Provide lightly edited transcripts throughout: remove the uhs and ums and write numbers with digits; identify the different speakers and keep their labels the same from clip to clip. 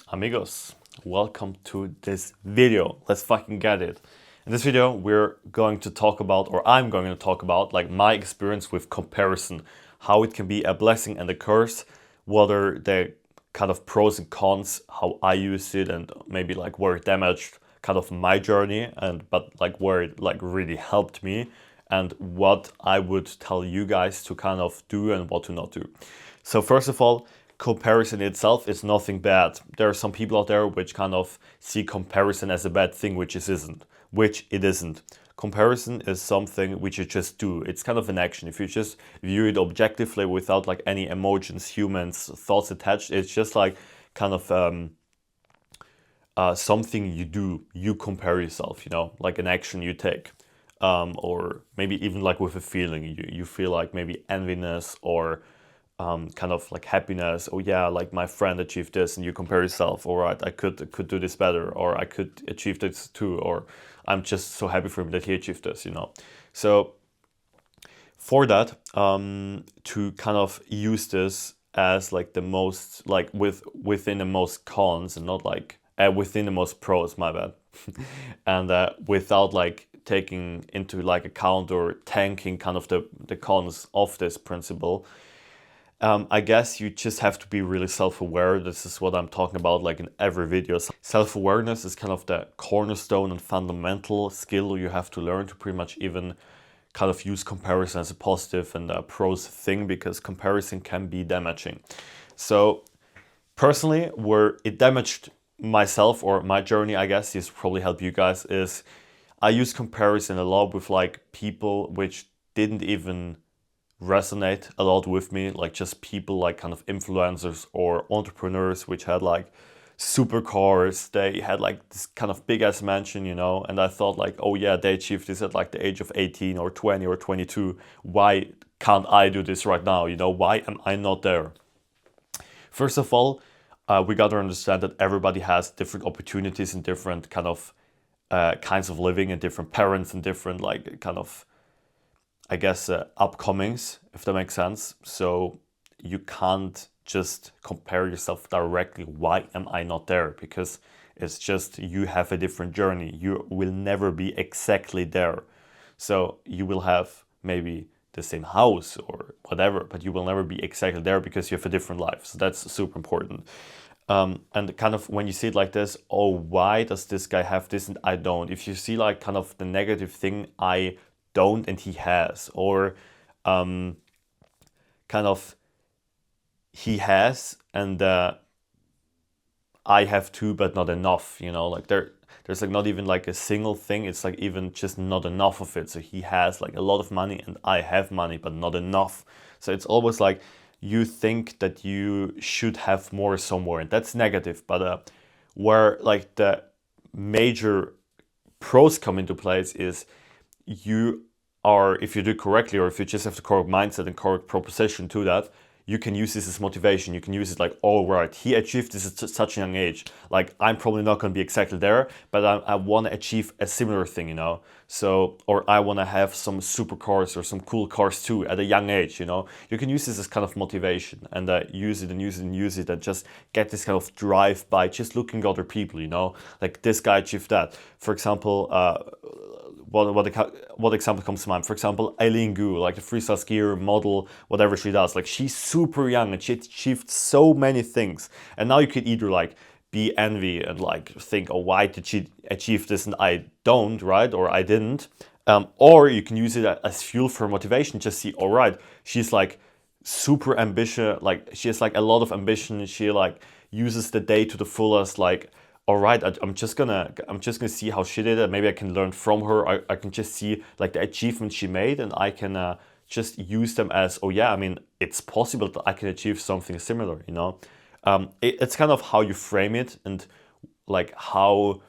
Speaker 1: amigos, welcome to this video. Let's fucking get it. In this video, we're going to talk about, or I'm going to talk about, like my experience with comparison, how it can be a blessing and a curse, what are the kind of pros and cons, how I use it, and maybe like where it damaged kind of my journey, and but like where it like really helped me, and what I would tell you guys to kind of do and what to not do. So first of all, comparison itself is nothing bad. There are some people out there which kind of see comparison as a bad thing, which it isn't. Comparison is something which you just do. It's kind of an action. If you just view it objectively without like any emotions, humans, thoughts attached, it's just like kind of something you do. You compare yourself, like an action you take. Or maybe even like with a feeling, you feel like maybe enviness or kind of like happiness. Oh yeah, like my friend achieved this, and you compare yourself. All right, I could do this better, or I could achieve this too, or I'm just so happy for him that he achieved this. So for that, to kind of use this as like the most like within the most cons and not like within the most pros. My bad, and without like taking into like account or tanking kind of the cons of this principle. I guess you just have to be really self-aware. This is what I'm talking about like in every video. Self-awareness is kind of the cornerstone and fundamental skill you have to learn to pretty much even kind of use comparison as a positive and a pros thing, because comparison can be damaging. So personally, where it damaged myself or my journey, I guess this probably help you guys, is I use comparison a lot with like people which didn't even resonate a lot with me, like just people like kind of influencers or entrepreneurs which had like supercars, they had like this kind of big ass mansion, and I thought like, oh yeah, they achieved this at like the age of 18 or 20 or 22. Why can't I do this right now? Why am I not there? First of all, we got to understand that everybody has different opportunities and different kind of kinds of living, and different parents and different like kind of, I guess, upcomings, if that makes sense. So you can't just compare yourself directly. Why am I not there? Because it's just you have a different journey. You will never be exactly there. So you will have maybe the same house or whatever, but you will never be exactly there because you have a different life. So that's super important. And kind of when you see it like this, oh, why does this guy have this and I don't? If you see like kind of the negative thing, I don't and he has, or kind of he has and I have too but not enough, like there's like not even like a single thing, it's like even just not enough of it. So he has like a lot of money and I have money but not enough. So it's always like you think that you should have more somewhere, and that's negative. But where like the major pros come into place is you are, if you do correctly, or if you just have the correct mindset and correct proposition to that, you can use this as motivation. You can use it like, oh right, he achieved this at such a young age. Like I'm probably not going to be exactly there, but I want to achieve a similar thing, So, or I want to have some supercars or some cool cars too at a young age, You can use this as kind of motivation, and use it and use it and use it, and just get this kind of drive by just looking at other people, Like this guy achieved that. For example, what example comes to mind? For example, Eileen Gu, like the freestyle skier, model, whatever she does. Like she's super young and she achieved so many things. And now you could either like be envy and like think, oh, why did she achieve this and I don't, right? Or I didn't. Or you can use it as fuel for motivation. Just see, all right, she's like super ambitious. Like she has like a lot of ambition. She like uses the day to the fullest. Like, all right, I'm just gonna see how she did it. Maybe I can learn from her. I can just see like the achievements she made, and I can just use them as, oh yeah, I mean, it's possible that I can achieve something similar. It's kind of how you frame it, and like how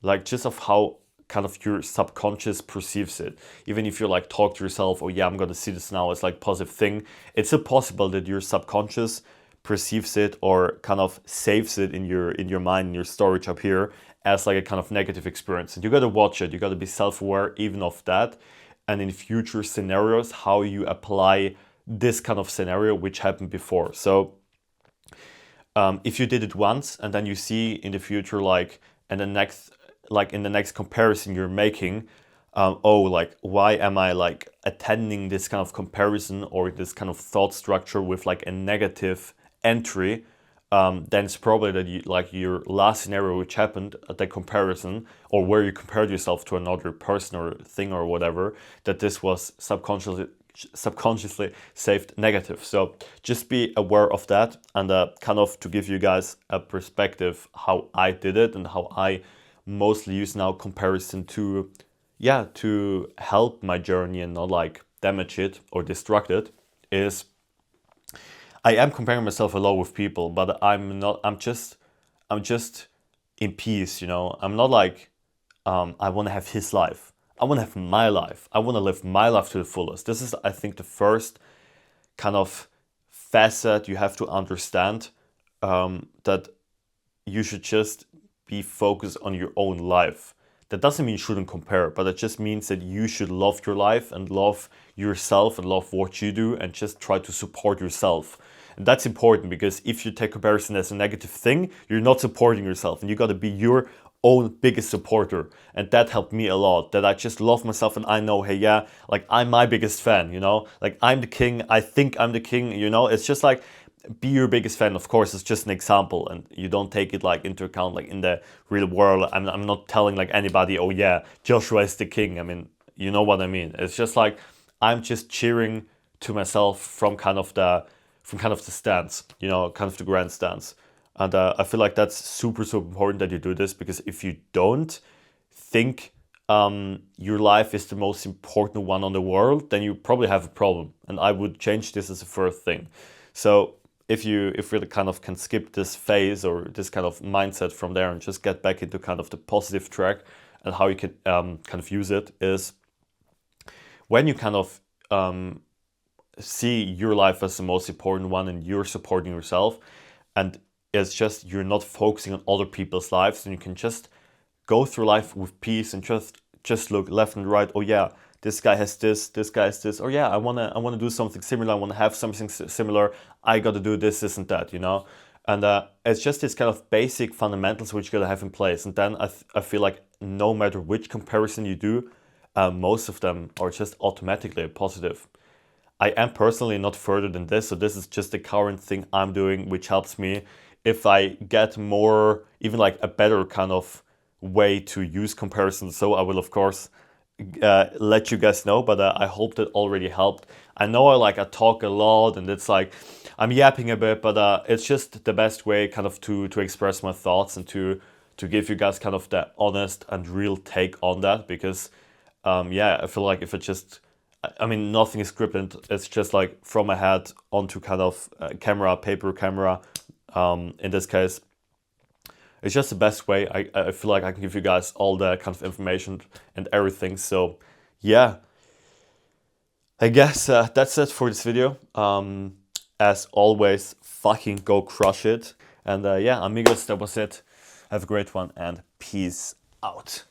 Speaker 1: like just of how kind of your subconscious perceives it. Even if you like talk to yourself, oh yeah, I'm gonna see this now as like positive thing, it's still possible that your subconscious perceives it or kind of saves it in your mind, in your storage up here, as like a kind of negative experience. And you got to watch it, you got to be self-aware even of that, and in future scenarios how you apply this kind of scenario which happened before. So If you did it once and then you see in the future, like in the next comparison you're making, oh, like why am I like attending this kind of comparison or this kind of thought structure with like a negative entry, then it's probably that you, like your last scenario which happened at the comparison, or where you compared yourself to another person or thing or whatever, that this was subconsciously saved negative. So just be aware of that, and kind of to give you guys a perspective how I did it and how I mostly use now comparison to, yeah, to help my journey and not like damage it or destruct it, is I am comparing myself a lot with people, but I'm not. I'm just in peace. You know, I'm not like I want to have his life. I want to have my life. I want to live my life to the fullest. This is, I think, the first kind of facet you have to understand, that you should just be focused on your own life. That doesn't mean you shouldn't compare, but it just means that you should love your life and love yourself and love what you do and just try to support yourself. And that's important, because if you take comparison as a negative thing, you're not supporting yourself, and you got to be your own biggest supporter. And that helped me a lot, that I just love myself and I know, hey, yeah, like I'm my biggest fan, you know, like I'm the king. I think I'm the king, you know. It's just like, be your biggest fan. Of course, it's just an example, and you don't take it like into account like in the real world. I'm not telling like anybody, oh yeah, Joshua is the king. I mean, you know what I mean. It's just like I'm just cheering to myself from kind of the stance, you know, kind of the grand stance. And I feel like that's super important that you do this, because if you don't think your life is the most important one on the world, then you probably have a problem. And I would change this as a first thing. So if you kind of can skip this phase or this kind of mindset from there and just get back into kind of the positive track, and how you can kind of use it is when you kind of see your life as the most important one and you're supporting yourself, and it's just you're not focusing on other people's lives, and you can just go through life with peace and just look left and right. Oh yeah, this guy has this guy has this. Oh yeah, I wanna do something similar. I wanna have something similar. I gotta do this and that, you know. And it's just this kind of basic fundamentals which you gotta have in place. And then I feel like no matter which comparison you do, most of them are just automatically positive. I am personally not further than this, so this is just the current thing I'm doing, which helps me. If I get more, even like a better kind of way to use comparisons, so I will of course let you guys know. But I hope that already helped. I know I talk a lot, and it's like I'm yapping a bit, but it's just the best way kind of to express my thoughts and to give you guys kind of that honest and real take on that, because yeah, I feel like if it just, I mean, nothing is scripted. It's just like from my head onto kind of camera, paper camera. In this case, it's just the best way. I feel like I can give you guys all the kind of information and everything. So yeah, I guess that's it for this video. As always, fucking go crush it. And yeah, amigos, that was it. Have a great one and peace out.